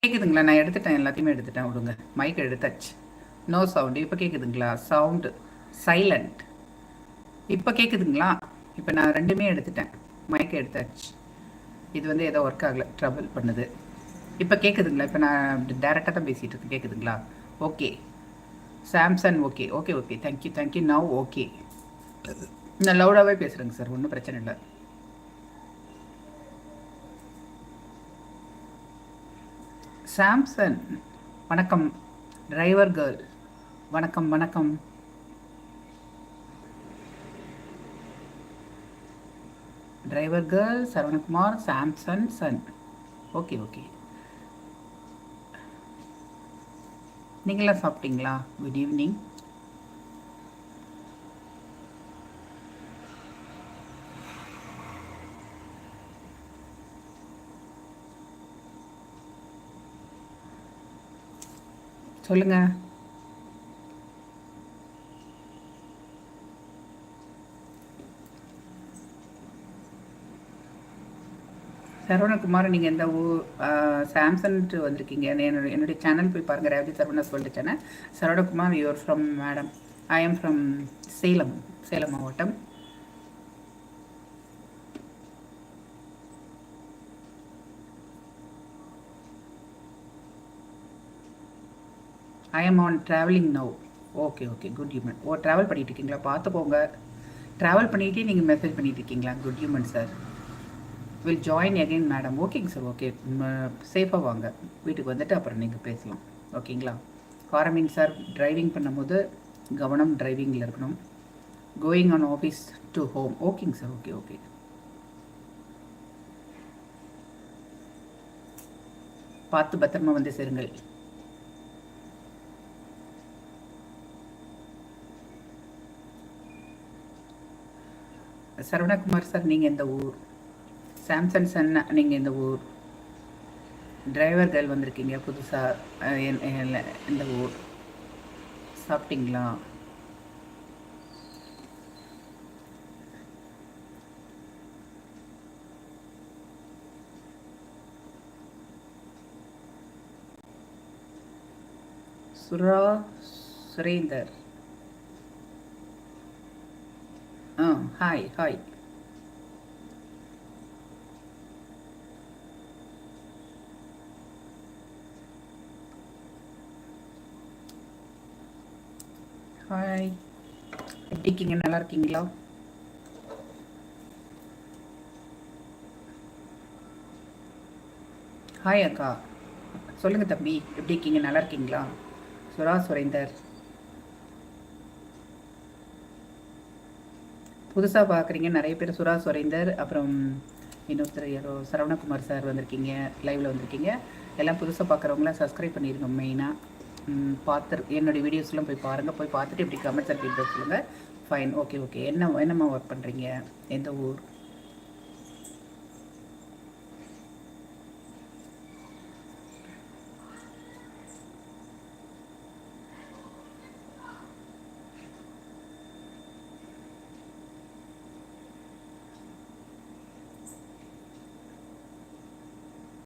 கேட்குதுங்களா? நான் எடுத்துட்டேன், எல்லாத்தையுமே எடுத்துட்டேன். விடுங்க, மைக் எடுத்தாச்சு. No sound. இப்போ கேட்குதுங்களா? Sound silent. இப்போ கேட்குதுங்களா? இப்போ நான் ரெண்டுமே எடுத்துட்டேன், மைக் எடுத்தாச்சு. இது வந்து ஏதோ ஒர்க் ஆகலை, ட்ரபிள் பண்ணுது. இப்போ கேட்குதுங்களா? இப்போ நான் டேரெக்டாக தான் பேசிகிட்டு இருக்கேன். கேட்குதுங்களா? Okay. Samsung okay okay okay. Thank you thank you. Now okay. நான் லவுடாகவே பேசுகிறேங்க சார், ஒன்றும் பிரச்சனை இல்லை. சாம்சங் வணக்கம். டிரைவர் கேர்ள் வணக்கம் வணக்கம். டிரைவர் கேர்ள் சரவணகுமார் சாம்சங் சன். Okay okay. நீங்களாம் சாப்பிட்டீங்களா? Good evening. சொல்லுங்க. சரவணகுமார், நீங்கள் எந்த ஊர்? சாம்சன்ட்டு வந்திருக்கீங்க. என்னுடைய சேனல் போய் பாருங்கள், ரேவதி சரவணா சொல்லிட்டு channel. Saravanakumar, you are from madam. I am from Salem, Salem மாவட்டம். I am on travelling now. Okay okay, good human. Oh, travel பண்ணிட்டு இருக்கீங்களா? பார்த்து போங்க. ட்ராவல் பண்ணிகிட்டே நீங்கள் மெசேஜ் பண்ணிட்டு இருக்கீங்களா? Good human sir. Will join again madam. ஓகேங்க சார், ஓகே. சேஃபாக வாங்க, வீட்டுக்கு வந்துட்டு அப்புறம் நீங்கள் பேசலாம். ஓகேங்களா? காரமீன் சார், டிரைவிங் பண்ணும்போது கவனம் டிரைவிங்கில் இருக்கணும். Going on office to home. ஓகேங்க சார், ஓகே ஓகே. பார்த்து பத்திரமா வந்து சேருங்கள். சரவணகுமார் சார், நீங்கள் எந்த ஊர்? சாம்சங் சன், நீங்கள் இந்த ஊர்? டிரைவர் கேர்ள் வந்திருக்கீங்க புதுசாக, இந்த ஊர். சாப்பிட்டீங்களா? சுரேந்தர். Hi hi. ஹாய், எப்படி இருக்கீங்க? நல்லா இருக்கீங்களா? ஹாய் அக்கா, சொல்லுங்கள் தம்பி, எப்படி இருக்கீங்க? நல்லா இருக்கீங்களா? சுரேந்தர். புதுசாக பார்க்குறீங்க நிறைய பேர். சுரேந்தர், அப்புறம் இன்னொருத்தர் யாரோ சரவணகுமார் சார் வந்திருக்கீங்க, லைவில் வந்திருக்கீங்க. எல்லாம் புதுசாக பார்க்குறவங்களாம் சப்ஸ்கிரைப் பண்ணிடுங்க. மெயினாக என்னுடைய வீடியோஸ்லாம் போய் பாருங்கள். போய் பார்த்துட்டு இப்படி கமெண்ட்ஸ் அண்ட் ஃபீட்பேக் சொல்லுங்கள். Fine, okay okay. என்னம்மா ஒர்க் பண்ணுறீங்க? எந்த ஊர்?